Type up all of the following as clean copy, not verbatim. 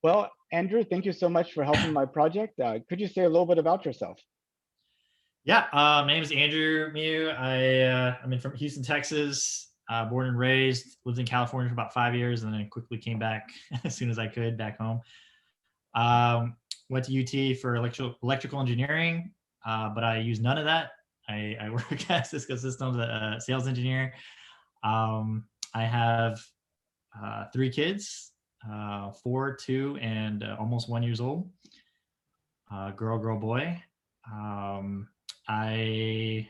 Well, Andrew, thank you so much for helping my project. Could you say a little bit about yourself? Yeah, my name is Andrew Mew. I'm in from Houston, Texas. Born and raised. Lived in California for about 5 years, and then quickly came back as soon as I could back home. Um, Went to UT for electrical engineering, but I use none of that. I work as Cisco Systems sales engineer. I have three kids, four, two, and almost 1 years old. Girl, boy. Um, I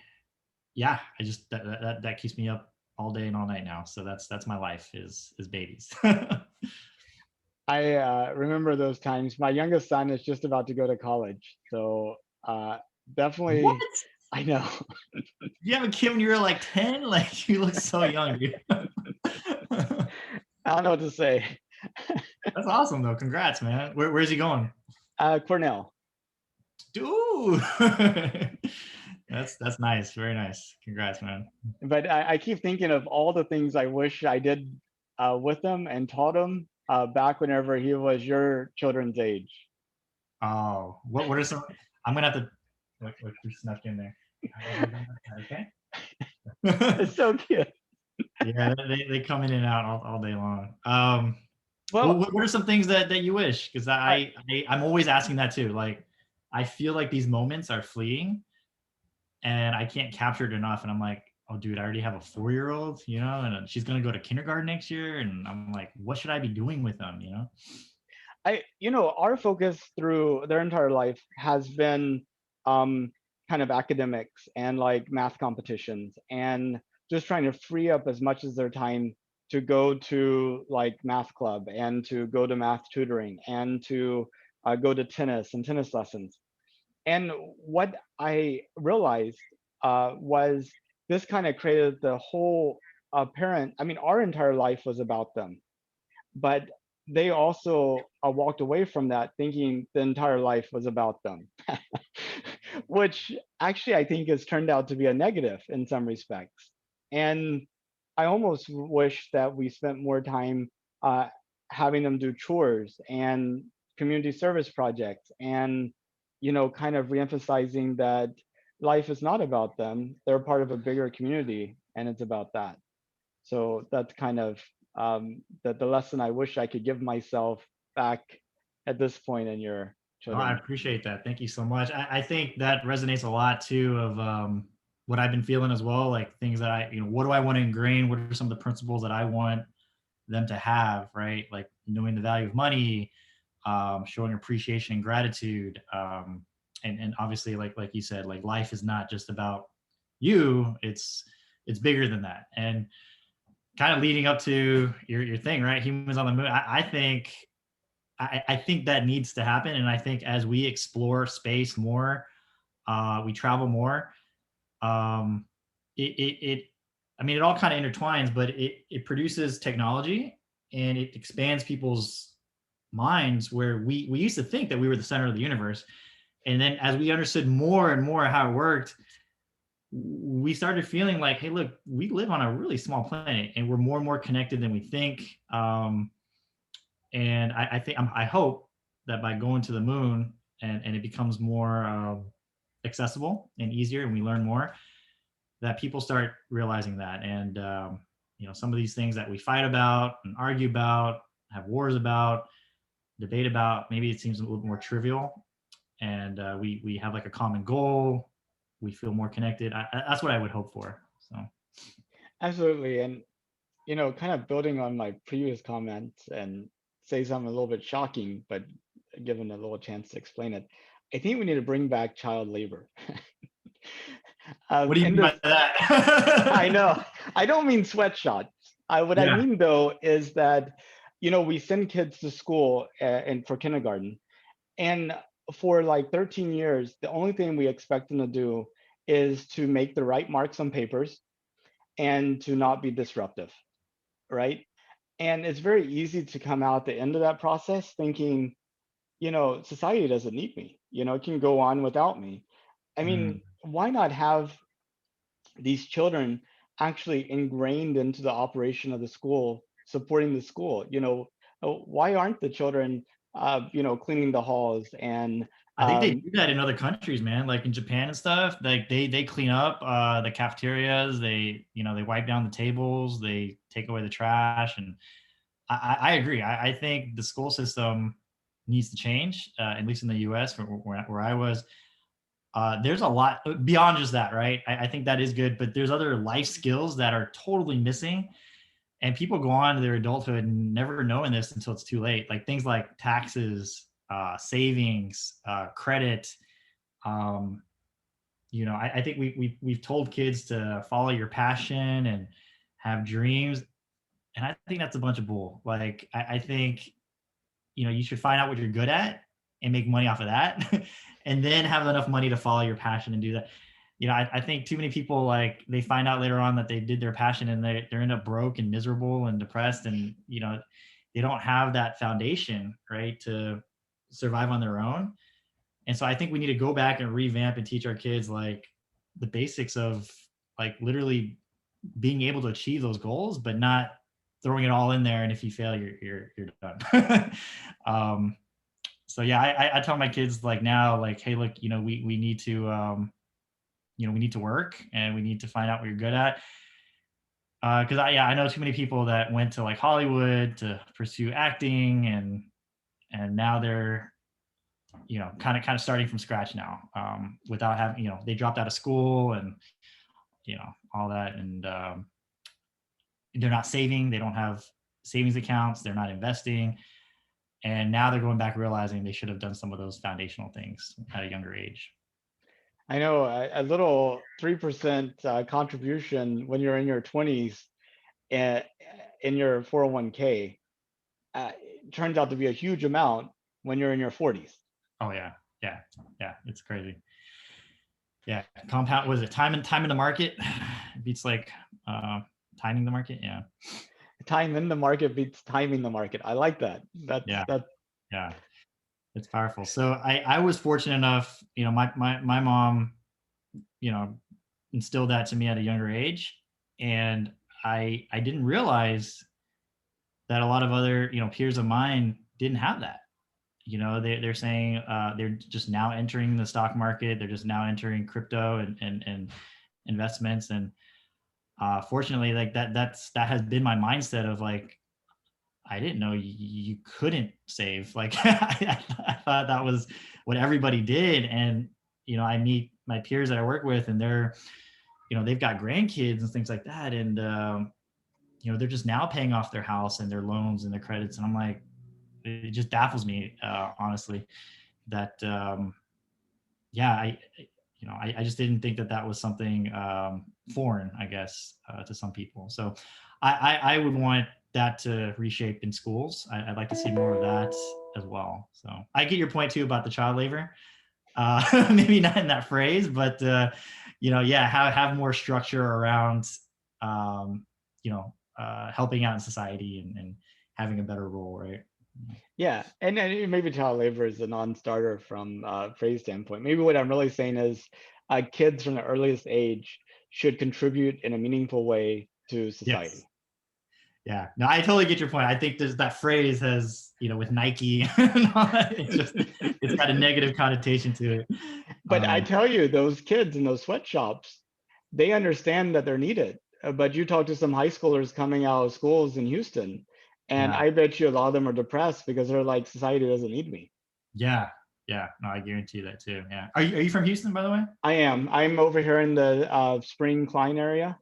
I just that keeps me up all day and all night now. So that's my life is babies. I remember those times. My youngest son is just about to go to college, so uh, What? definitely, I know. You have a kid when you were like 10? Like you look so young, dude. That's I don't know what to say. awesome though. Congrats, man. Where's he going? Cornell. Dude. That's nice. Very nice. Congrats, man. But I keep thinking of all the things I wish I did with him and taught him back whenever he was your children's age. Oh, what are some? I'm gonna have to. What you snuck in there? Okay. It's so cute. Yeah, they come in and out all day long. Well, What are some things that you wish? Because I, I'm always asking that too. Like, I feel like these moments are fleeting, and I can't capture it enough. And I'm like, oh, dude, I already have a 4-year-old, and she's gonna go to kindergarten next year, and I'm like, what should I be doing with them? our focus through their entire life has been um, kind of academics and like math competitions and just trying to free up as much as their time to go to like math club and to go to math tutoring and to go to tennis and tennis lessons. And what I realized was this kind of created the whole parent. I mean, our entire life was about them, but they also walked away from that thinking the entire life was about them, which actually I think has turned out to be a negative in some respects. And I almost wish that we spent more time uh, having them do chores and community service projects and, kind of reemphasizing that life is not about them. They're part of a bigger community and it's about that. So that's kind of the lesson I wish I could give myself back at this point in your Oh, I children. appreciate that. Thank you so much. I think that resonates a lot too of what I've been feeling as well. Like things that what do I want to ingrain? What are some of the principles that I want them to have, right? Like knowing the value of money, showing appreciation and gratitude, and obviously, like you said, like life is not just about you. It's bigger than that. And kind of leading up to your thing, right? Humans on the moon. I think that needs to happen, and I think as we explore space more, we travel more. Um, it I mean, it all kind of intertwines, but it produces technology and it expands people's minds where we used to think that we were the center of the universe. And then as we understood more and more how it worked, we started feeling like, hey, look, we live on a really small planet and we're more and more connected than we think. And I think I hope that by going to the moon and it becomes more accessible and easier and we learn more, that people start realizing that. And some of these things that we fight about and argue about, have wars about, debate about, maybe it seems a little more trivial, and we have like a common goal. We feel more connected. That's what I would hope for. So Absolutely. And, kind of building on my previous comments and say something a little bit shocking, but given a little chance to explain it, I think we need to bring back child labor. what do you In mean by this, I that? know, I don't mean sweatshops. What I Yeah. mean though is that, we send kids to school and for kindergarten. And for like 13 years, the only thing we expect them to do is to make the right marks on papers and to not be disruptive, right? And it's very easy to come out the end of that process thinking, society doesn't need me, it can go on without me. I Mm. mean, why not have these children actually ingrained into the operation of the school, supporting the school? Why aren't the children cleaning the halls and I think they do that in other countries, man. Like in Japan and stuff. Like they clean up the cafeterias. They wipe down the tables. They take away the trash. And I agree. I think the school system needs to change. At least in the U.S. where I was. There's a lot beyond just that, right? I think that is good, but there's other life skills that are totally missing, and people go on to their adulthood never knowing this until it's too late. Like things like taxes, savings, credit. Um, I think we've told kids to follow your passion and have dreams, and I think that's a bunch of bull. Like I think you should find out what you're good at and make money off of that, and then have enough money to follow your passion and do that. I think too many people, like, they find out later on that they did their passion and they end up broke and miserable and depressed, and they don't have that foundation, right, to survive on their own. And so I think we need to go back and revamp and teach our kids like the basics of like literally being able to achieve those goals, but not throwing it all in there. And if you fail, you're done. So yeah, I tell my kids like now, like, hey, look, we need to, we need to work and we need to find out what you're good at. Because I know too many people that went to like Hollywood to pursue acting, and now they're kind of starting from scratch now, without having, they dropped out of school and all that, and they're not saving, they don't have savings accounts, they're not investing, and now they're going back realizing they should have done some of those foundational things at a younger age. I know a little 3% contribution when you're in your 20s in your 401k turns out to be a huge amount when you're in your 40s. Oh yeah, it's crazy. Yeah, compound, was it time in the market beats like timing the market? Yeah, time in the market beats timing the market. I like that. Yeah, it's powerful. So I was fortunate enough, my mom, instilled that to me at a younger age, and I didn't realize that a lot of other peers of mine didn't have that. They're saying they're just now entering the stock market, they're just now entering crypto and investments, and fortunately, like that has been my mindset of like, I didn't know you couldn't save. Like I thought that was what everybody did. And, I meet my peers that I work with, and they're, they've got grandkids and things like that. And, they're just now paying off their house and their loans and their credits. And I'm like, it just baffles me, honestly, that, I just didn't think that was something foreign, I guess, to some people. So I would want that to reshape in schools. I'd like to see more of that as well. So I get your point too about the child labor. Maybe not in that phrase, but have more structure around helping out in society and having a better role, right? Yeah, and maybe child labor is a non-starter from a phrase standpoint. Maybe what I'm really saying is kids from the earliest age should contribute in a meaningful way to society. Yes. Yeah, no, I totally get your point. I think that phrase has, with Nike, it's got a negative connotation to it. But I tell you, those kids in those sweatshops, they understand that they're needed. But you talk to some high schoolers coming out of schools in Houston, and I bet you a lot of them are depressed because they're like, society doesn't need me. Yeah. No, I guarantee that too. Yeah. Are you from Houston, by the way? I am. I'm over here in the Spring Klein area.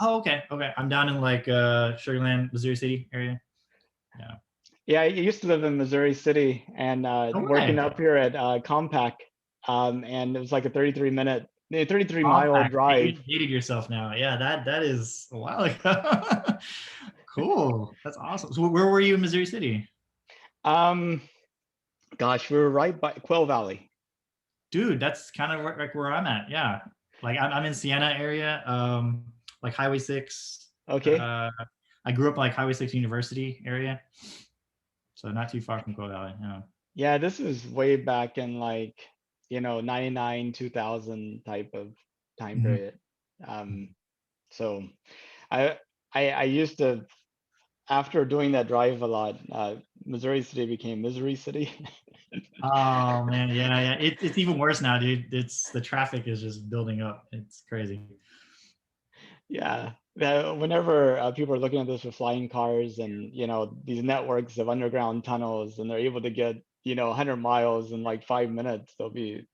Oh, okay. I'm down in like Sugar Land, Missouri City area. Yeah. Yeah, I used to live in Missouri City and working up here at Compaq, and it was like a 33-mile drive. You hated yourself now. Yeah, that is a while ago. Cool. That's awesome. So where were you in Missouri City? Gosh, we were right by Quail Valley. Dude, that's kind of like where I'm at. Yeah. Like I'm in Siena area, like Highway 6. Okay. I grew up like Highway 6 University area. So not too far from Quail Valley. Yeah. Yeah, this is way back in like, 99, 2000 type of time period. So I used to, after doing that drive a lot, Missouri City became Misery City. Oh man, yeah, yeah. It's even worse now, dude. It's the traffic is just building up. It's crazy. Yeah. Whenever people are looking at this with flying cars and these networks of underground tunnels, and they're able to get 100 miles in like 5 minutes, they'll be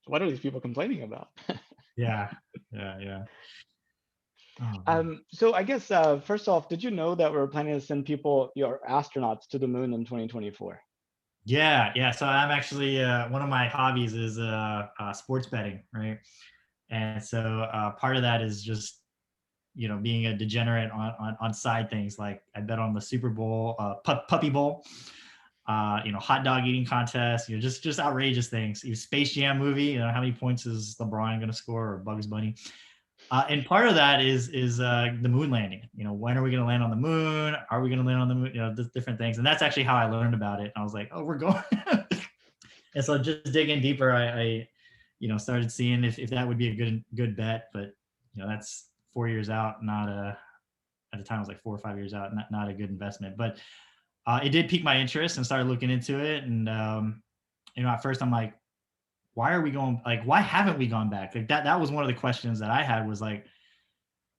what are these people complaining about? Yeah, yeah, yeah. Oh man. So I guess first off, did you know that we're planning to send people, your astronauts, to the moon in 2024? Yeah, yeah. So I'm actually one of my hobbies is sports betting, right? And so part of that is just being a degenerate on side things. Like I bet on the Super Bowl, Puppy Bowl, hot dog eating contest, just outrageous things. Space Jam movie, how many points is LeBron going to score, or Bugs Bunny? And part of that is the moon landing. When are we going to land on the moon? Are we going to land on the moon? Different things. And that's actually how I learned about it. I was like, oh, we're going. And so just digging deeper, I started seeing if that would be a good bet. But that's 4 years out, not at the time it was like 4 or 5 years out, not a good investment. But it did pique my interest and started looking into it. And at first I'm like, why are we going? Like, why haven't we gone back? Like that was one of the questions that I had, was like,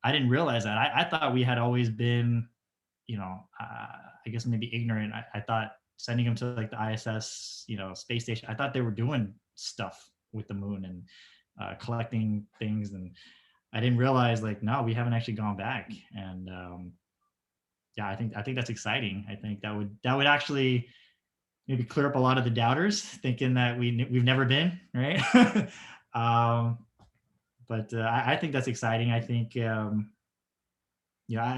I didn't realize that. I thought we had always been, I guess maybe ignorant. I thought sending them to like the ISS, space station, I thought they were doing stuff with the moon and collecting things. And I didn't realize, like, no, we haven't actually gone back. And yeah, I think that's exciting. I think that would actually maybe clear up a lot of the doubters, thinking that we've never been, right. um, but I think that's exciting. I think I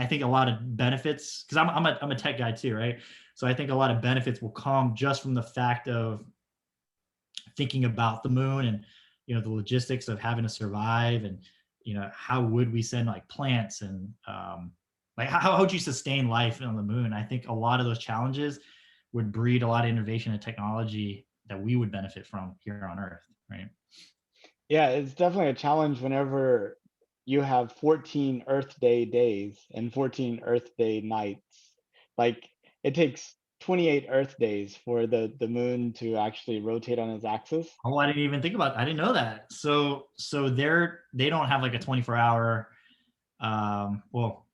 think a lot of benefits, because I'm a tech guy too, right? So I think a lot of benefits will come just from the fact of thinking about the moon, and the logistics of having to survive, and how would we send like plants, and like how would you sustain life on the moon? I think a lot of those challenges would breed a lot of innovation and technology that we would benefit from here on Earth, right? Yeah, it's definitely a challenge whenever you have 14 Earth Day days and 14 Earth Day nights. Like it takes 28 Earth days for the moon to actually rotate on its axis. Oh, I didn't even think about that. I didn't know that. So they don't have like a 24-hour well,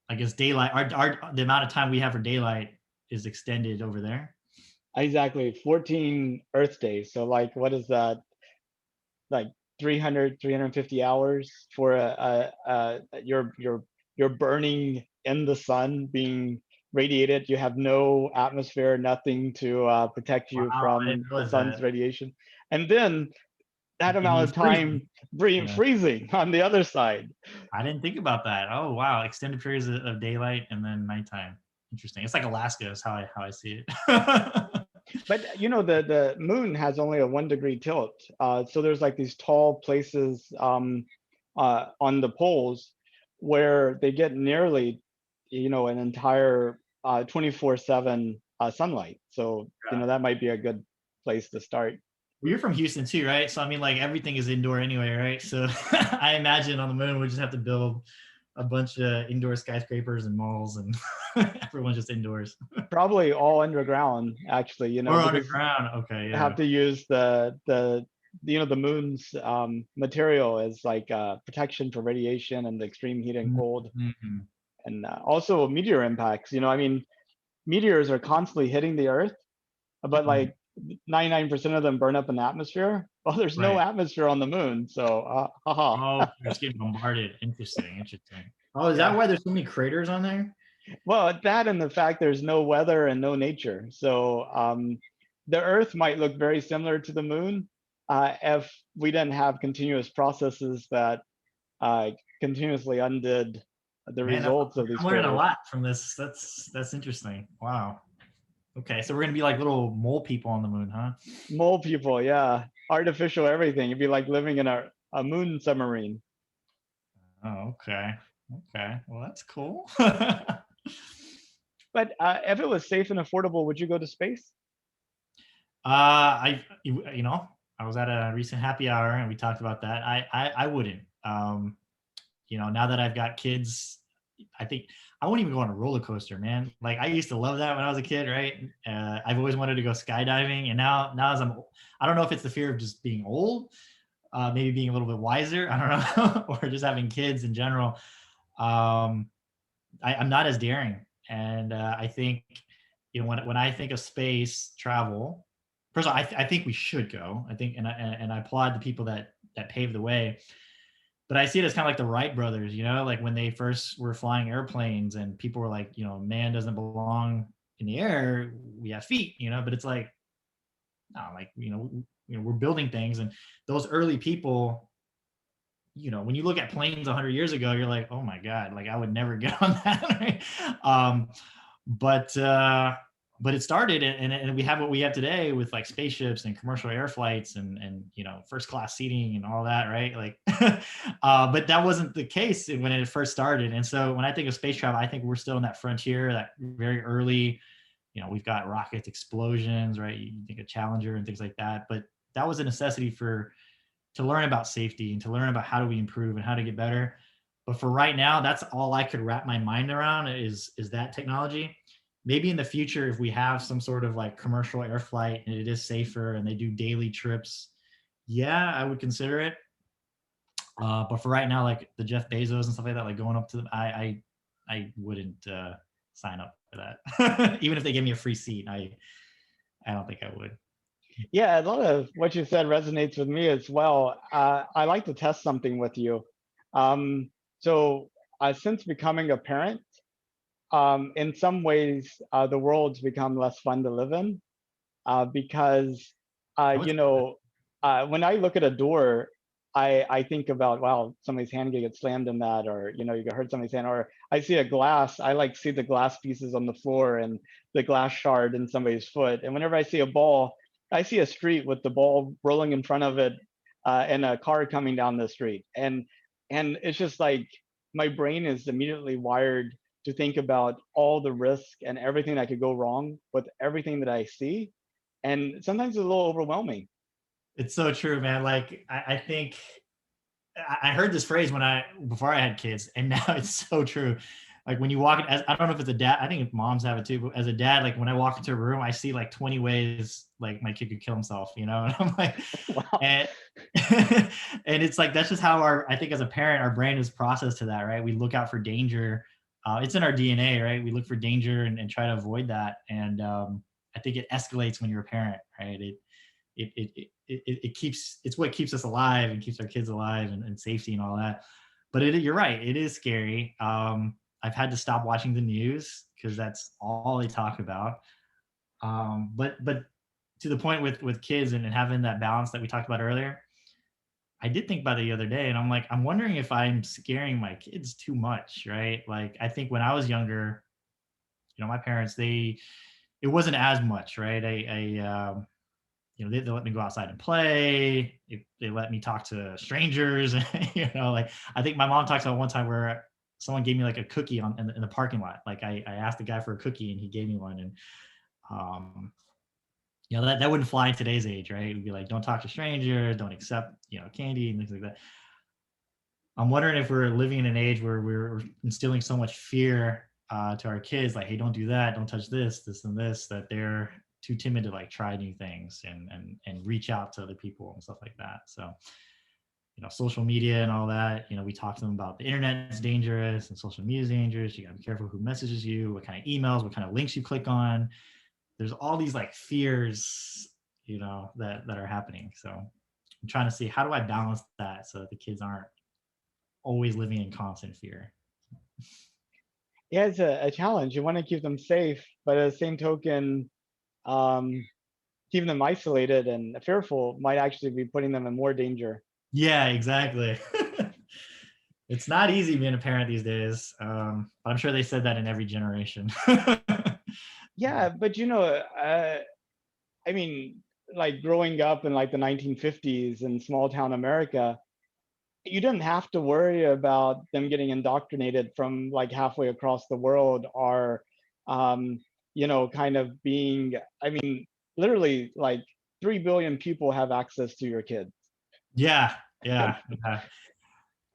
I guess daylight. Our the amount of time we have for daylight is extended over there. Exactly, 14 Earth days. So like what is that? Like 350 hours for you're burning in the sun, being radiated. You have no atmosphere, nothing to protect Wow, you I didn't from the realize sun's that. radiation. And then that And amount you of freezing. time Yeah. freezing on the other side. I didn't think about that. Oh wow, extended periods of daylight and then nighttime. Interesting. It's like Alaska is how I see it. But the moon has only a 1 degree tilt. So there's like these tall places on the poles where they get nearly an entire 24/7 sunlight. So Yeah. that might be a good place to start. Well, you're from Houston too, right? So I mean, like everything is indoor anyway, right? So I imagine on the moon we just have to build a bunch of indoor skyscrapers and malls, and everyone's just indoors Probably all underground, actually, or because underground. Okay, they yeah. have to use the moon's material as like protection for radiation and extreme heat and cold. Mhm. And also meteor impacts. I mean, meteors are constantly hitting the Earth, but Mhm. like 99% of them burn up in the atmosphere. Well, there's no Right. atmosphere on the moon, so haha. Oh, you're just getting bombarded. Interesting. Interesting. Oh, is that Yeah. why there's so many craters on there? Well, that and the fact there's no weather and no nature. So the Earth might look very similar to the moon if we didn't have continuous processes that uh, continuously undid the Man, results of these I'm learning a craters. lot from this. That's interesting. Wow. Okay, so we're gonna be like little mole people on the moon, huh? Mole people, yeah. Artificial everything. It'd be like living in a moon submarine. Oh, okay. Okay. Well, that's cool. But if it was safe and affordable, would you go to space? I was at a recent happy hour and we talked about that. I wouldn't. Now that I've got kids, I think I won't even go on a roller coaster, man. Like I used to love that when I was a kid, right? I've always wanted to go skydiving, and now as I don't know if it's the fear of just being old, maybe being a little bit wiser, I don't know, or just having kids in general. Um, I'm not as daring, and I think when I think of space travel, first of all, I think we should go. I think, and I applaud the people that paved the way. But I see it as kind of like the Wright brothers, like when they first were flying airplanes, and people were like, man doesn't belong in the air. We have feet, But it's like, no, like we're building things, and those early people, when you look at planes 100 years ago, you're like, oh my God, like I would never get on that. Right? But it started, and we have what we have today with like spaceships and commercial air flights and first class seating and all that, right? Like, but that wasn't the case when it first started. And so when I think of space travel, I think we're still in that frontier, that very early. We've got rockets, explosions, right? You think of Challenger and things like that, but that was a necessity to learn about safety and to learn about how do we improve and how to get better. But for right now, that's all I could wrap my mind around is that technology. Maybe in the future, if we have some sort of like commercial air flight and it is safer and they do daily trips, yeah, I would consider it. But for right now, like the Jeff Bezos and stuff like that, like going up to them, I wouldn't sign up for that. Even if they give me a free seat, I don't think I would. Yeah, a lot of what you said resonates with me as well. I like to test something with you. Um, so, since becoming a parent, in some ways, the world's become less fun to live in because, I would say that. when I look at a door, I think about, wow, somebody's hand could get slammed in that, or you could hurt somebody's hand. Or I see a glass, I like see the glass pieces on the floor and the glass shard in somebody's foot. And whenever I see a ball, I see a street with the ball rolling in front of it, and a car coming down the street. And it's just like my brain is immediately wired to think about all the risk and everything that could go wrong with everything that I see. And sometimes it's a little overwhelming. It's so true, man. Like I think I heard this phrase before I had kids, and now it's so true. Like when you walk in, I don't know if it's a dad, I think moms have it too, but as a dad, like when I walk into a room, I see like 20 ways like my kid could kill himself, and I'm like, Wow. and and it's like that's just how I think as a parent, our brain is processed to that, right? We look out for danger. It's in our DNA, right? We look for danger and try to avoid that. And I think it escalates when you're a parent, right? It keeps, it's what keeps us alive and keeps our kids alive, and safety and all that. But you're right, it is scary. I've had to stop watching the news because that's all they talk about. But to the point with kids and having that balance that we talked about earlier, I did think about it the other day, and I'm like, I'm wondering if I'm scaring my kids too much, right? Like I think when I was younger, my parents, it wasn't as much, right? They let me go outside and play. They let me talk to strangers. Like I think my mom talks about one time where someone gave me like a cookie in the parking lot. Like I asked the guy for a cookie and he gave me one. And um, that wouldn't fly in today's age, right? It'd be like, don't talk to strangers, don't accept, candy and things like that. I'm wondering if we're living in an age where we're instilling so much fear to our kids, like, hey, don't do that, don't touch this and this, that they're too timid to like try new things and reach out to other people and stuff like that. So, social media and all that, we talk to them about the internet is dangerous and social media is dangerous. You gotta be careful who messages you, what kind of emails, what kind of links you click on. There's all these like fears, that are happening. So I'm trying to see, how do I balance that so that the kids aren't always living in constant fear? Yeah, it's a challenge. You want to keep them safe, but at the same token, um, keeping them isolated and fearful might actually be putting them in more danger. Yeah, exactly. It's not easy being a parent these days. But I'm sure they said that in every generation. Yeah, but I mean, like growing up in like the 1950s in small town America, you didn't have to worry about them getting indoctrinated from like halfway across the world, or um, kind of being, I mean, literally like 3 billion people have access to your kids. Yeah, yeah, yeah.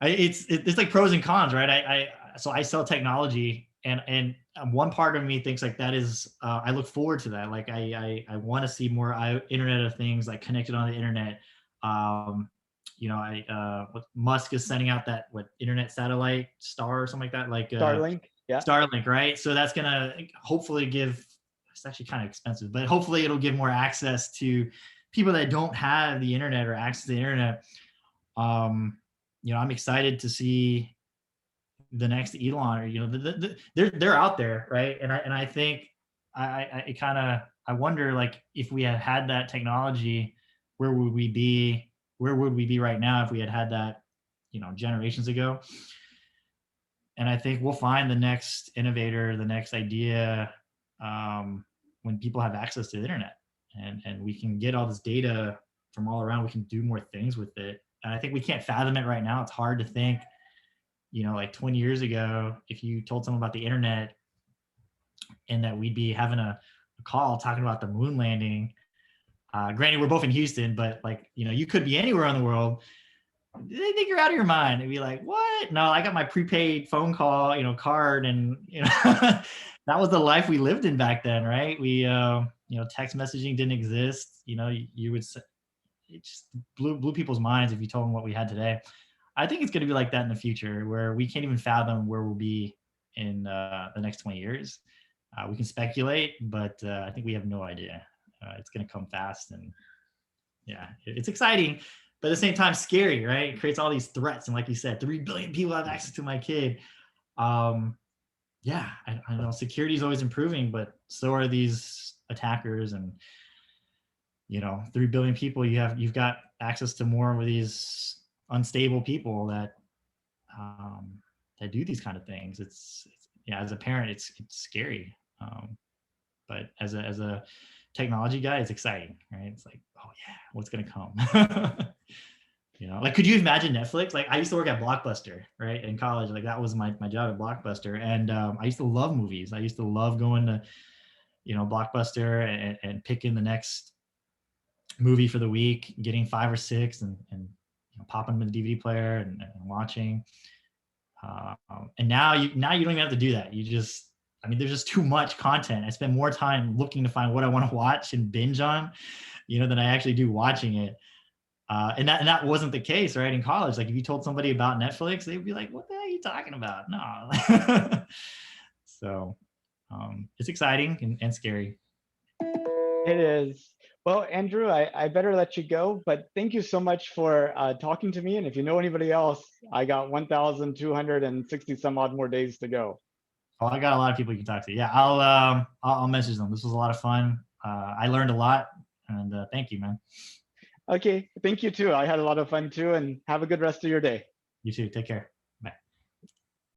It's like pros and cons, right? so I sell technology, and one part of me thinks like that is I look forward to that. Like I want to see more Internet of Things like connected on the internet. Um, what Musk is sending out that what internet satellite star or something like that, like Starlink, yeah. Starlink, right? So that's gonna hopefully give. It's actually kind of expensive, but hopefully it'll give more access to people that don't have the internet or access to the internet. Um, I'm excited to see the next Elon, or they're out there, right? And I think I kind of I wonder like if we had had that technology, where would we be? Where would we be right now if we had had that, generations ago? And I think we'll find the next innovator, the next idea, when people have access to the internet, and we can get all this data from all around. We can do more things with it, and I think we can't fathom it right now. It's hard to think, like 20 years ago, if you told someone about the internet and that we'd be having a call talking about the moon landing. Granted, we're both in Houston, but like, you could be anywhere in the world. They think you're out of your mind. They'd be like, what? No, I got my prepaid phone call, card. And, that was the life we lived in back then, right? We, text messaging didn't exist. You would, it just blew people's minds if you told them what we had today. I think it's going to be like that in the future, where we can't even fathom where we'll be in the next 20 years. We can speculate, but I think we have no idea. It's going to come fast, and yeah, it's exciting, but at the same time scary, right? It creates all these threats, and like you said, 3 billion people have access to my kid. Yeah, I know security is always improving, but so are these attackers, and 3 billion people, you've got access to more of these unstable people that do these kind of things. It's yeah, as a parent, it's scary, but as a technology guy, it's exciting, right? It's like, oh yeah, what's gonna come? Like, could you imagine Netflix? Like, I used to work at Blockbuster, right, in college. Like, that was my job at Blockbuster, and I used to love movies. I used to love going to Blockbuster and picking the next movie for the week, getting 5 or 6, and popping them in the DVD player and watching. And now you don't even have to do that. There's just too much content. I spend more time looking to find what I want to watch and binge on, than I actually do watching it. And that wasn't the case, right? In college, like if you told somebody about Netflix, they'd be like, "What the hell are you talking about?" No. So it's exciting and scary. It is. Well, Andrew, I better let you go, but thank you so much for talking to me. And if you know anybody else, I got 1,260 some odd more days to go. Oh, I got a lot of people you can talk to. Yeah, I'll message them. This was a lot of fun. I learned a lot, and thank you, man. Okay, thank you too. I had a lot of fun too, and have a good rest of your day. You too. Take care.